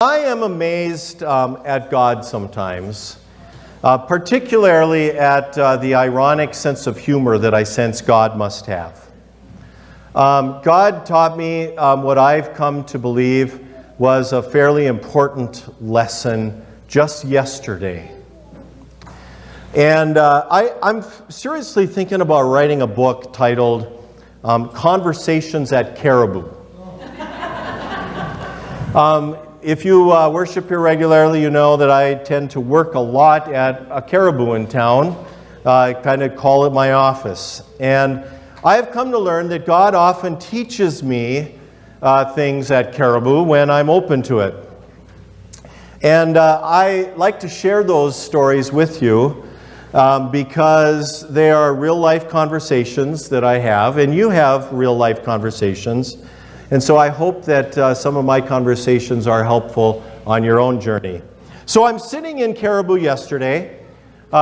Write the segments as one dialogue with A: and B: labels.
A: I am amazed at God sometimes, particularly at the ironic sense of humor that I sense God must have. God taught me what I've come to believe was a fairly important lesson just yesterday. And I'm seriously thinking about writing a book titled Conversations at Caribou. If you worship here regularly, you know that I tend to work a lot at a Caribou in town. I kind of call it my office. And I have come to learn that God often teaches me things at Caribou when I'm open to it. And I like to share those stories with you because they are real-life conversations that I have, and you have real-life conversations. And so I hope that some of my conversations are helpful on your own journey. So I'm sitting in Caribou yesterday,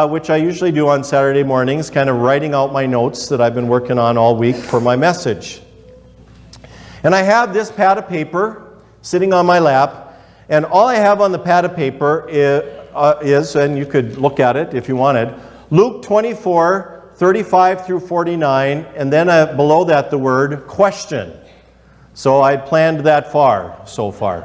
A: which I usually do on Saturday mornings, kind of writing out my notes that I've been working on all week for my message. And I have this pad of paper sitting on my lap, and all I have on the pad of paper is, and you could look at it if you wanted, Luke 24, 35 through 49, and then below that the word question. So I planned that so far.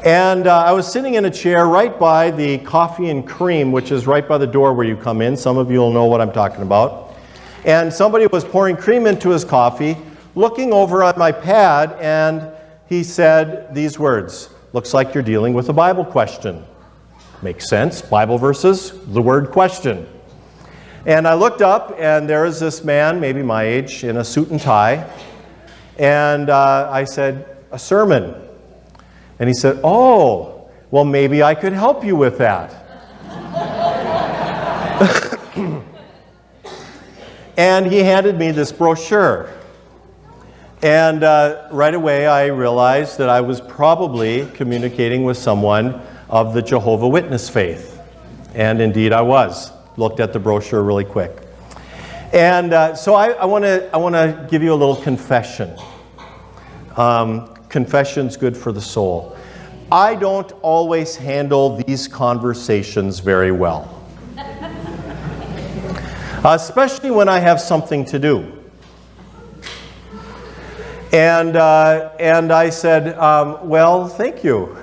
A: And I was sitting in a chair right by the coffee and cream, which is right by the door where you come in. Some of you will know what I'm talking about. And somebody was pouring cream into his coffee, looking over at my pad, and he said these words, "Looks like you're dealing with a Bible question." Makes sense, Bible verses, the word question. And I looked up, and there is this man, maybe my age, in a suit and tie. And I said, "A sermon." And he said, "Oh, well, maybe I could help you with that." And he handed me this brochure. And right away I realized that I was probably communicating with someone of the Jehovah's Witness faith. And indeed I was. Looked at the brochure really quick. And so I want to give you a little confession. Confession's good for the soul. I don't always handle these conversations very well. Especially when I have something to do. And I said, well, thank you.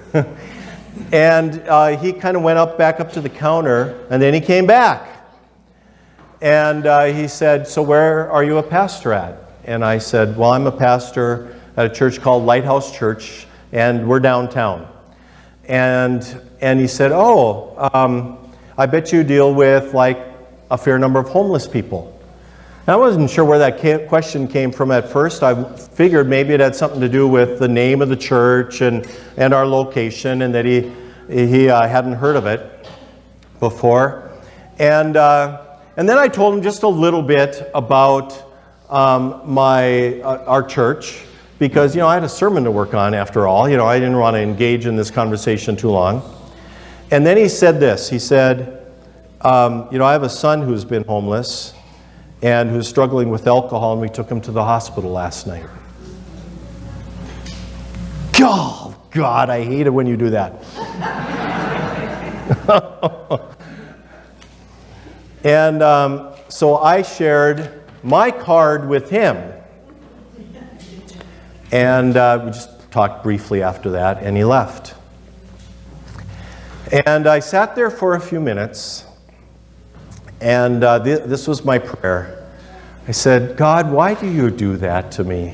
A: And he kind of went back up to the counter, and then he came back. And he said, "So where are you a pastor at?" And I said, "Well, I'm a pastor at a church called Lighthouse Church, and we're downtown." And he said, "Oh, I bet you deal with like a fair number of homeless people." And I wasn't sure where that question came from at first. I figured maybe it had something to do with the name of the church and our location, and that he hadn't heard of it before. And then I told him just a little bit about our church, because I had a sermon to work on after all. I didn't want to engage in this conversation too long. And then he said this. He said, "I have a son who's been homeless and who's struggling with alcohol, and we took him to the hospital last night." Oh, God, I hate it when you do that. And so I shared my card with him. And we just talked briefly after that, and he left. And I sat there for a few minutes, and this was my prayer. I said, "God, why do you do that to me?"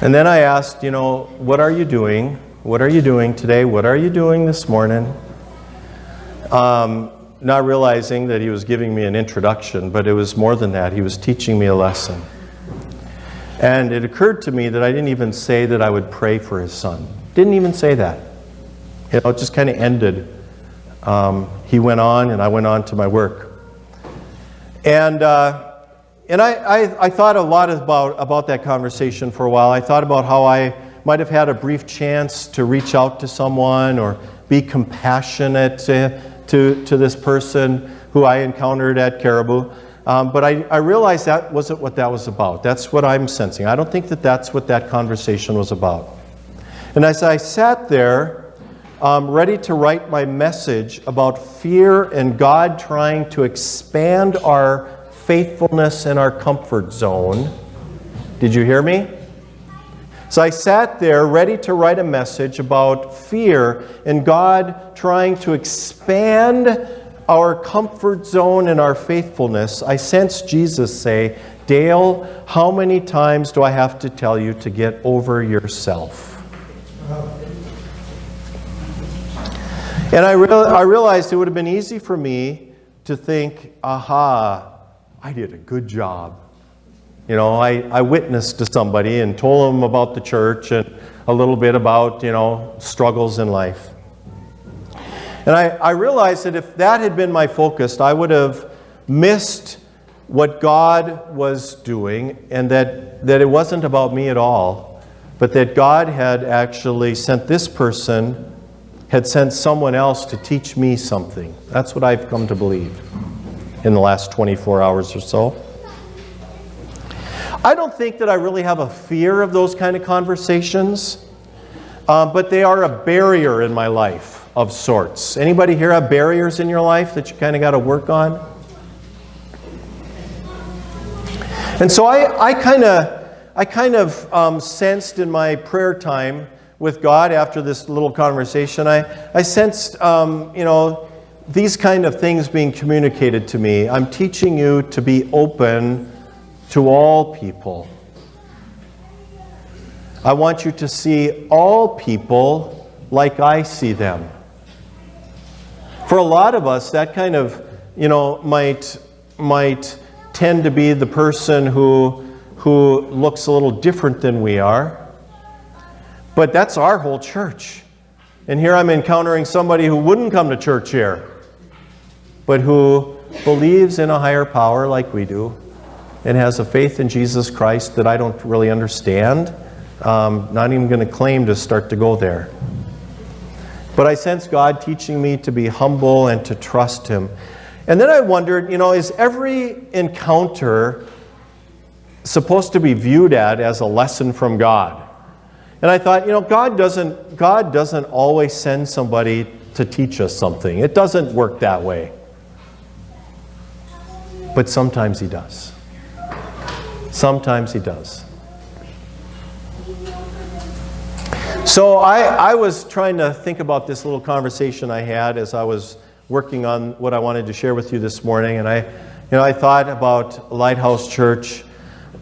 A: And then I asked, "What are you doing? What are you doing today? What are you doing this morning?" Not realizing that he was giving me an introduction, but it was more than that. He was teaching me a lesson. And it occurred to me that I didn't even say that I would pray for his son. Didn't even say that. It just kind of ended. He went on, and I went on to my work. And I thought a lot about that conversation for a while. I thought about how I might have had a brief chance to reach out to someone or be compassionate to this person who I encountered at Caribou. But I realized that wasn't what that was about. That's what I'm sensing. I don't think that that's what that conversation was about. And as I sat there, ready to write my message about fear and God trying to expand our faithfulness and our comfort zone, did you hear me? So I sat there ready to write a message about fear and God trying to expand our comfort zone and our faithfulness. I sensed Jesus say, Dale, how many times do I have to tell you to get over yourself? And I realized it would have been easy for me to think, aha, I did a good job. You know, I witnessed to somebody and told them about the church and a little bit about, struggles in life. And I realized that if that had been my focus, I would have missed what God was doing, and that it wasn't about me at all, but that God had actually sent this person, had sent someone else to teach me something. That's what I've come to believe in the last 24 hours or so. I don't think that I really have a fear of those kind of conversations, but they are a barrier in my life of sorts. Anybody here have barriers in your life that you kind of got to work on? And so I kind of sensed in my prayer time with God after this little conversation, I sensed, these kind of things being communicated to me. I'm teaching you to be open to all people. I want you to see all people like I see them. For a lot of us, that kind of, might tend to be the person who looks a little different than we are. But that's our whole church. And here I'm encountering somebody who wouldn't come to church here, but who believes in a higher power like we do, and has a faith in Jesus Christ that I don't really understand. Not even going to claim to start to go there. But I sense God teaching me to be humble and to trust Him. And then I wondered, is every encounter supposed to be viewed as a lesson from God? And I thought, God doesn't always send somebody to teach us something. It doesn't work that way. But sometimes He does. Sometimes He does. So I was trying to think about this little conversation I had as I was working on what I wanted to share with you this morning. And I thought about Lighthouse Church,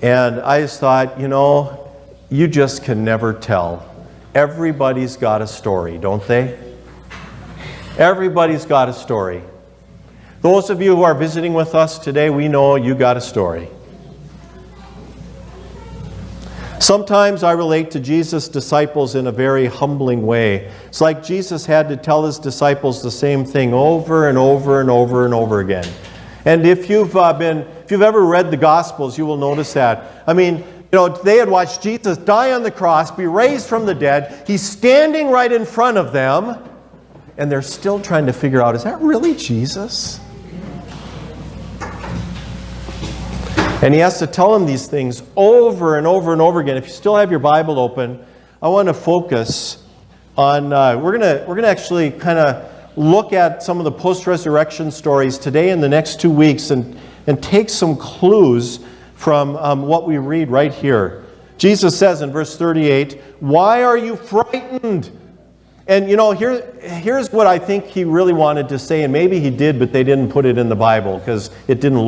A: and I just thought, you just can never tell. Everybody's got a story, don't they? Everybody's got a story. Those of you who are visiting with us today, we know you got a story. Sometimes I relate to Jesus' disciples in a very humbling way. It's like Jesus had to tell His disciples the same thing over and over and over and over again. And if you've ever read the Gospels, you will notice that. I mean, they had watched Jesus die on the cross, be raised from the dead. He's standing right in front of them, and they're still trying to figure out, is that really Jesus? And He has to tell them these things over and over and over again. If you still have your Bible open, I want to focus on, we're going to actually kind of look at some of the post-resurrection stories today and the next 2 weeks and take some clues from what we read right here. Jesus says in verse 38, "Why are you frightened?" And here's what I think He really wanted to say, and maybe He did, but they didn't put it in the Bible because it didn't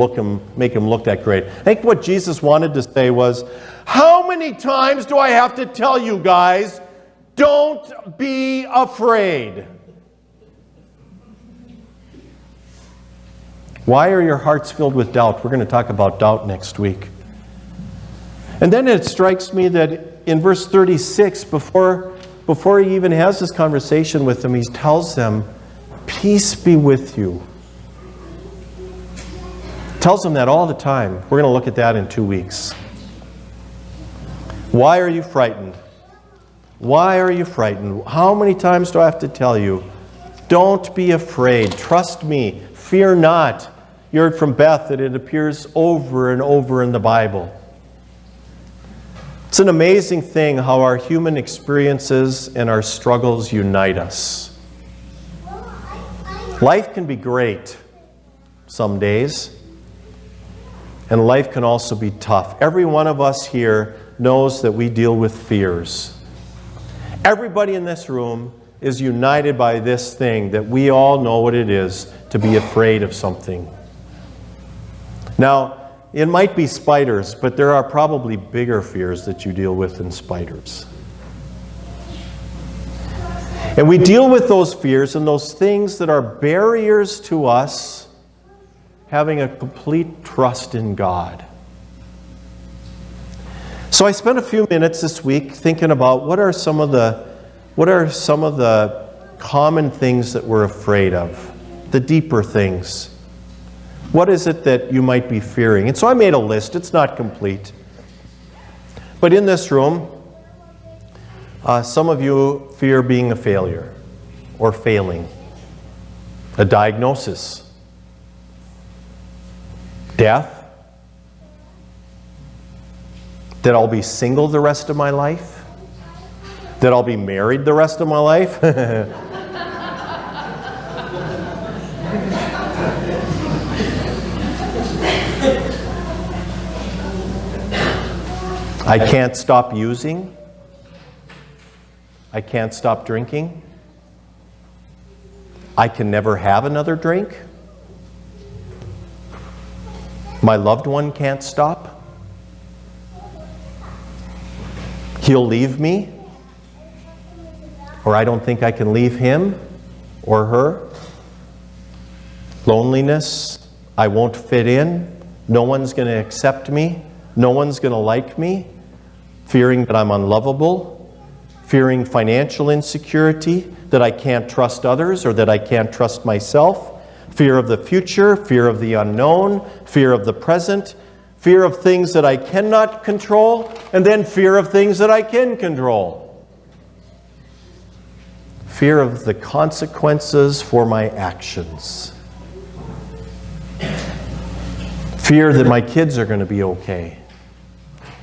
A: make Him look that great. I think what Jesus wanted to say was, how many times do I have to tell you guys, don't be afraid? Why are your hearts filled with doubt? We're going to talk about doubt next week. And then it strikes me that in verse 36, before He even has this conversation with them, He tells them, peace be with you. Tells them that all the time. We're going to look at that in 2 weeks. Why are you frightened? Why are you frightened? How many times do I have to tell you? Don't be afraid. Trust me. Fear not. You heard from Beth that it appears over and over in the Bible. It's an amazing thing how our human experiences and our struggles unite us. Life can be great some days, and life can also be tough. Every one of us here knows that we deal with fears. Everybody in this room is united by this thing, that we all know what it is to be afraid of something. Now, it might be spiders, but there are probably bigger fears that you deal with than spiders. And we deal with those fears and those things that are barriers to us having a complete trust in God. So I spent a few minutes this week thinking about what are some of the common things that we're afraid of, the deeper things. What is it that you might be fearing? And so I made a list. It's not complete. But in this room, some of you fear being a failure or failing. A diagnosis. Death. That I'll be single the rest of my life. That I'll be married the rest of my life. I can't stop using. I can't stop drinking. I can never have another drink. My loved one can't stop. He'll leave me, or I don't think I can leave him or her. Loneliness, I won't fit in. No one's going to accept me. No one's going to like me. Fearing that I'm unlovable. Fearing financial insecurity, that I can't trust others or that I can't trust myself. Fear of the future, fear of the unknown, fear of the present, fear of things that I cannot control, and then fear of things that I can control. Fear of the consequences for my actions. Fear that my kids are going to be okay,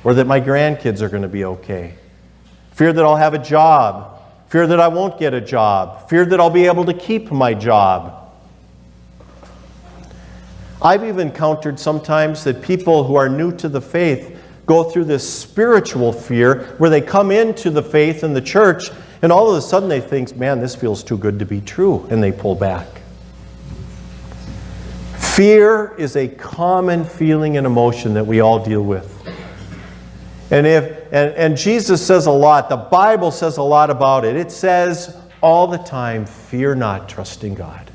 A: or that my grandkids are going to be okay. Fear that I'll have a job. Fear that I won't get a job. Fear that I'll be able to keep my job. I've even encountered sometimes that people who are new to the faith go through this spiritual fear where they come into the faith in the church and all of a sudden they think, man, this feels too good to be true, and they pull back. Fear is a common feeling and emotion that we all deal with. And Jesus says a lot, the Bible says a lot about it. It says all the time, fear not, trusting God.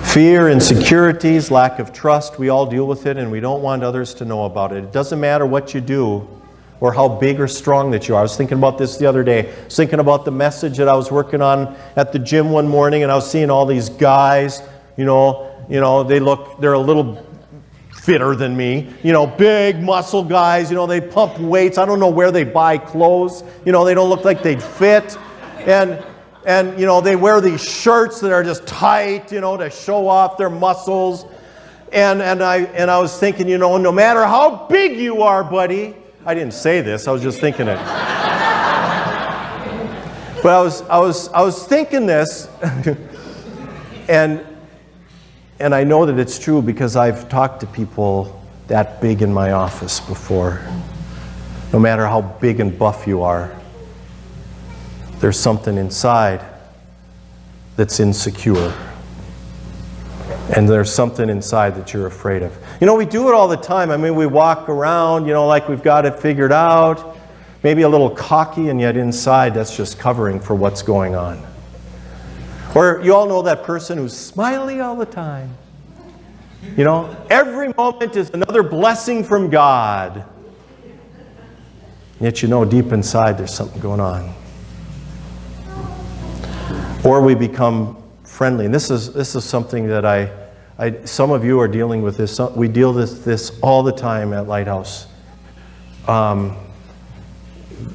A: Fear, insecurities, lack of trust, we all deal with it and we don't want others to know about it. It doesn't matter what you do or how big or strong that you are. I was thinking about this the other day. I was thinking about the message that I was working on at the gym one morning, and I was seeing all these guys, they're a little fitter than me, big muscle guys, they pump weights. I don't know where they buy clothes. They don't look like they'd fit. And they wear these shirts that are just tight, to show off their muscles. And I was thinking, no matter how big you are, buddy. I didn't say this, I was just thinking it. But I was thinking this, and I know that it's true because I've talked to people that big in my office before. No matter how big and buff you are, there's something inside that's insecure. And there's something inside that you're afraid of. We do it all the time. We walk around, like we've got it figured out. Maybe a little cocky, and yet inside that's just covering for what's going on. Or you all know that person who's smiley all the time. Every moment is another blessing from God. Yet deep inside there's something going on. Or we become friendly. And this is something that some of you are dealing with this. We deal with this all the time at Lighthouse.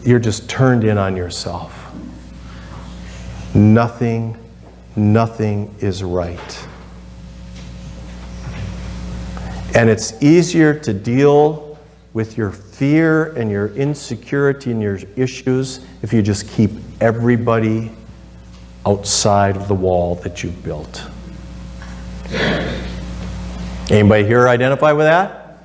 A: You're just turned in on yourself. Nothing is right. And it's easier to deal with your fear and your insecurity and your issues if you just keep everybody outside of the wall that you've built. Anybody here identify with that?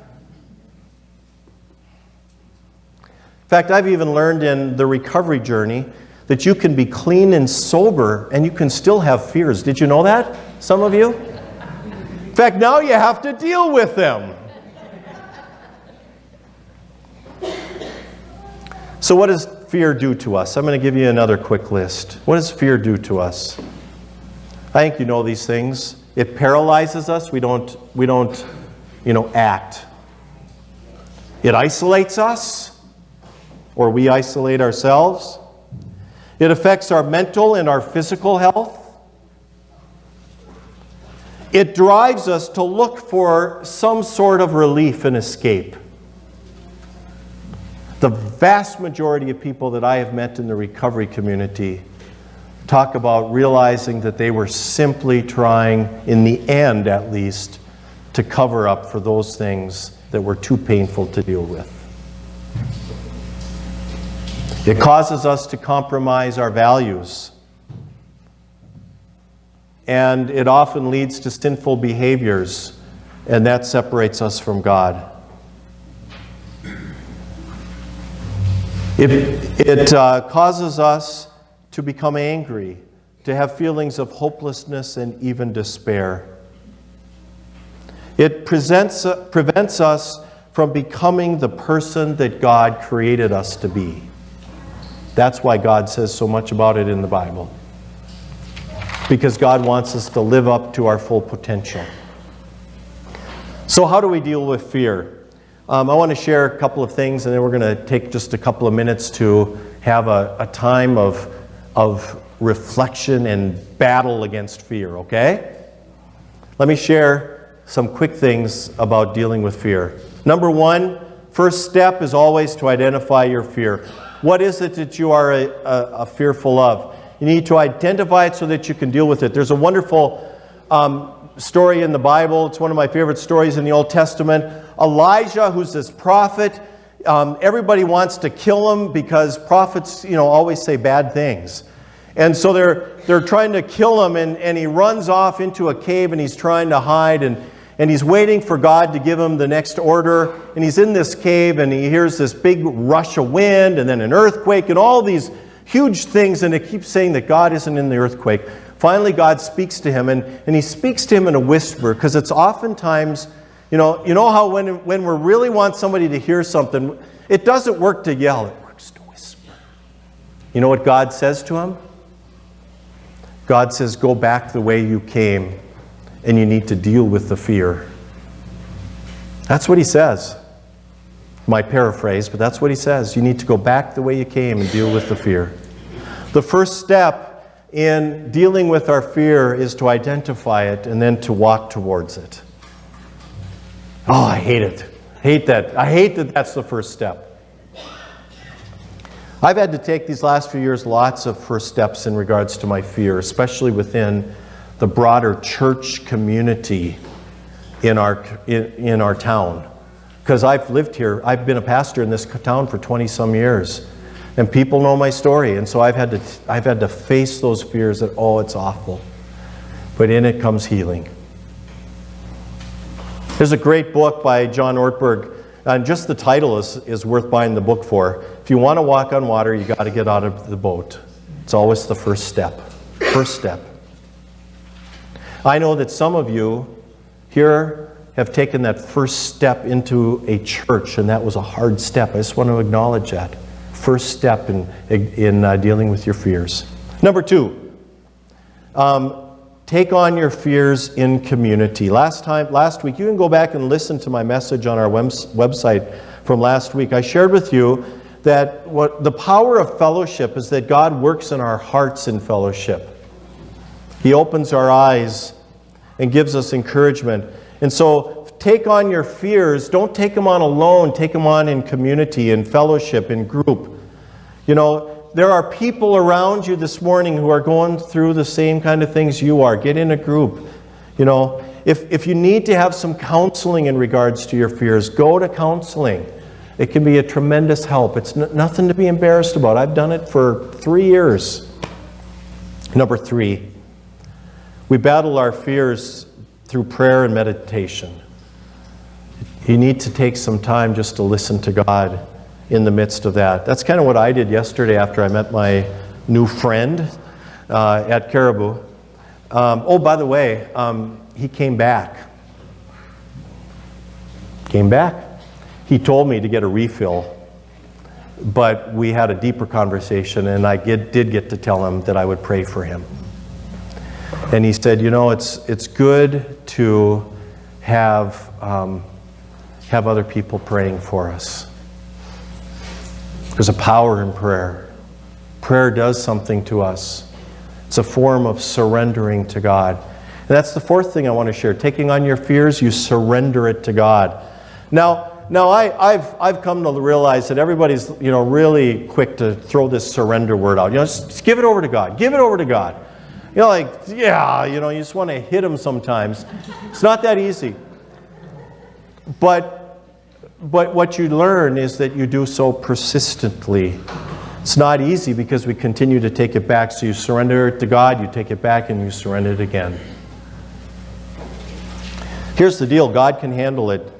A: In fact, I've even learned in the recovery journey that you can be clean and sober and you can still have fears. Did you know that, some of you? In fact, now you have to deal with them. So what does fear do to us? I'm going to give you another quick list. What does fear do to us? I think you know these things. It paralyzes us. We don't, act. It isolates us, or we isolate ourselves. It affects our mental and our physical health. It drives us to look for some sort of relief and escape. The vast majority of people that I have met in the recovery community talk about realizing that they were simply trying, in the end at least, to cover up for those things that were too painful to deal with. It causes us to compromise our values. And it often leads to sinful behaviors, and that separates us from God. It causes us to become angry, to have feelings of hopelessness and even despair. It prevents us from becoming the person that God created us to be. That's why God says so much about it in the Bible. Because God wants us to live up to our full potential. So how do we deal with fear? I want to share a couple of things, and then we're going to take just a couple of minutes to have a time of reflection and battle against fear, okay? Let me share some quick things about dealing with fear. Number one, first step is always to identify your fear. What is it that you are fearful of? You need to identify it so that you can deal with it. There's a wonderful story in the Bible. It's one of my favorite stories in the Old Testament. Elijah, who's this prophet, everybody wants to kill him because prophets, always say bad things. And so they're trying to kill him, and he runs off into a cave and he's trying to hide, and he's waiting for God to give him the next order. And he's in this cave and he hears this big rush of wind and then an earthquake and all these huge things, and it keeps saying that God isn't in the earthquake. Finally, God speaks to him, and he speaks to him in a whisper, because it's oftentimes, you know how when we really want somebody to hear something, it doesn't work to yell, it works to whisper. You know what God says to him? God says, go back the way you came, and you need to deal with the fear. That's what he says. My paraphrase, but that's what he says. You need to go back the way you came and deal with the fear. The first step in dealing with our fear is to identify it and then to walk towards it. Oh, I hate it. Hate that. I hate that that's the first step. I've had to take these last few years lots of first steps in regards to my fear, especially within the broader church community in our town. Because I've lived here, I've been a pastor in this town for 20-some years. And people know my story, and so I've had to face those fears that, it's awful. But in it comes healing. There's a great book by John Ortberg, and just the title is worth buying the book for. If you want to walk on water, you got to get out of the boat. It's always the first step. First step. I know that some of you here have taken that first step into a church, and that was a hard step. I just want to acknowledge that. First step in dealing with your fears. Number two, take on your fears in community. Last week, you can go back and listen to my message on our website from last week. I shared with you that what the power of fellowship is that God works in our hearts in fellowship. He opens our eyes and gives us encouragement. And so take on your fears. Don't take them on alone. Take them on in community, in fellowship, in group. There are people around you this morning who are going through the same kind of things you are. Get in a group, if you need to have some counseling in regards to your fears, go to counseling. It can be a tremendous help. It's nothing to be embarrassed about. I've done it for 3 years. Number 3, we battle our fears through prayer and meditation. You need to take some time just to listen to God in the midst of that. That's kind of what I did yesterday after I met my new friend at Caribou. Oh, by the way, he came back. He told me to get a refill, but we had a deeper conversation, and I did get to tell him that I would pray for him. And he said, you know, it's good to have other people praying for us. There's a power in prayer. Prayer does something to us. It's a form of surrendering to God. And that's the 4th thing I want to share. Taking on your fears, you surrender it to God. Now I've come to realize that everybody's, you know, really quick to throw this surrender word out. You know, just give it over to God. Give it over to God. You know, like, yeah, you know, you just want to hit him sometimes. It's not that easy. But what you learn is that you do so persistently. It's not easy because we continue to take it back. So you surrender it to God, you take it back, and you surrender it again. Here's the deal. God can handle it.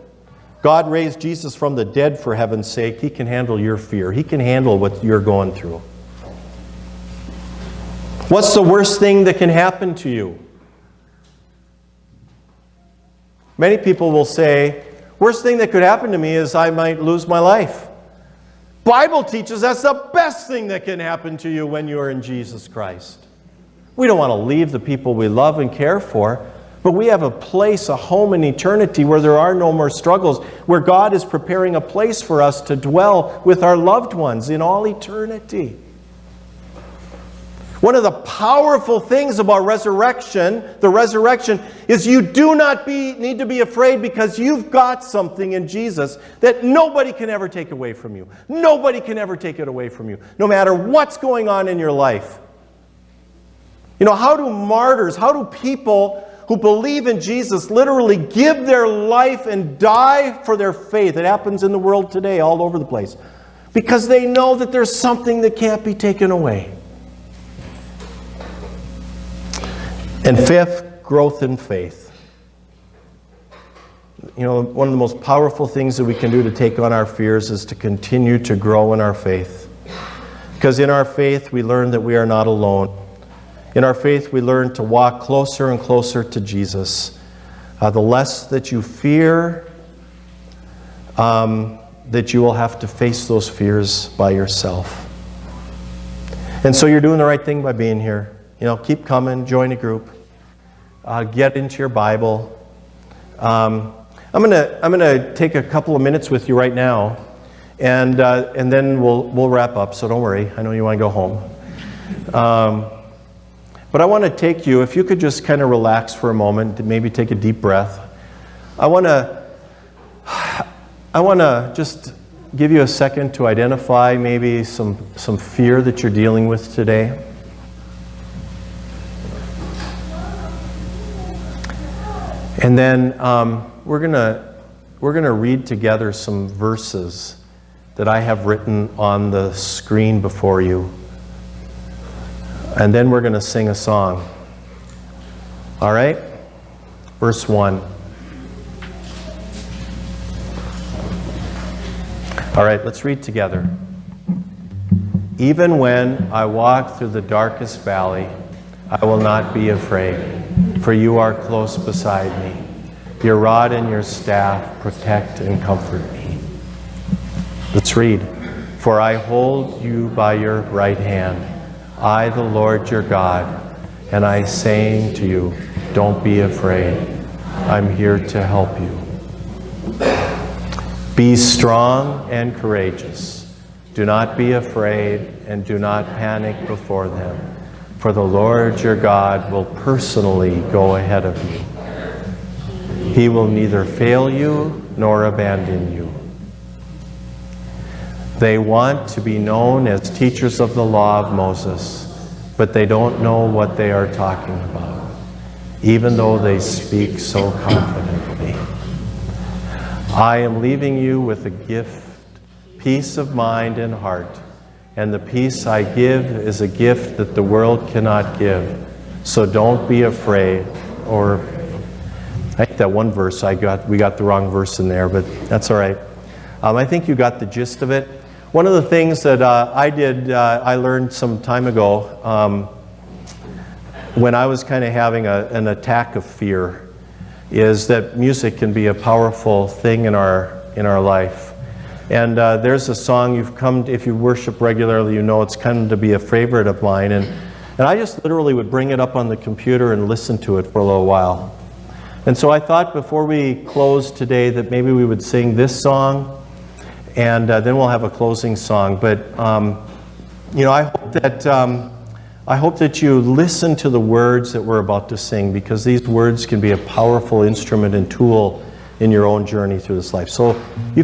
A: God raised Jesus from the dead for heaven's sake. He can handle your fear. He can handle what you're going through. What's the worst thing that can happen to you? Many people will say, worst thing that could happen to me is I might lose my life. Bible teaches that's the best thing that can happen to you when you are in Jesus Christ. We don't want to leave the people we love and care for, but we have a place, a home in eternity where there are no more struggles, where God is preparing a place for us to dwell with our loved ones in all eternity. One of the powerful things about the resurrection, is you do not need to be afraid because you've got something in Jesus that nobody can ever take away from you. Nobody can ever take it away from you, no matter what's going on in your life. You know, how do people who believe in Jesus literally give their life and die for their faith? It happens in the world today all over the place. Because they know that there's something that can't be taken away. And 5th, growth in faith. You know, one of the most powerful things that we can do to take on our fears is to continue to grow in our faith. Because in our faith, we learn that we are not alone. In our faith, we learn to walk closer and closer to Jesus. The less that you fear, that you will have to face those fears by yourself. And so you're doing the right thing by being here. You know, keep coming, join a group, get into your Bible. I'm gonna take a couple of minutes with you right now, and then we'll wrap up. So don't worry. I know you want to go home. But I want to take you, if you could just kind of relax for a moment, maybe take a deep breath. I want to just give you a second to identify maybe some fear that you're dealing with today. And then we're gonna read together some verses that I have written on the screen before you. And then we're going to sing a song. All right? Verse 1. All right, let's read together. Even when I walk through the darkest valley, I will not be afraid, for you are close beside me. Your rod and your staff protect and comfort me. Let's read. For I hold you by your right hand, I, the Lord your God, and I saying to you, don't be afraid. I'm here to help you. Be strong and courageous. Do not be afraid and do not panic before them, for the Lord your God will personally go ahead of you. He will neither fail you nor abandon you. They want to be known as teachers of the law of Moses, but they don't know what they are talking about. even though they speak so confidently. I am leaving you with a gift, peace of mind and heart, and the peace I give is a gift that the world cannot give. So don't be afraid. Or I think that one verse we got the wrong verse in there, but that's all right. I think you got the gist of it. One of the things that I learned some time ago when I was kind of having an attack of fear, is that music can be a powerful thing in our life. And there's a song if you worship regularly, you know it's come to be a favorite of mine. And I just literally would bring it up on the computer and listen to it for a little while. And so I thought before we close today that maybe we would sing this song, and then we'll have a closing song. But I hope that you listen to the words that we're about to sing, because these words can be a powerful instrument and tool in your own journey through this life. So you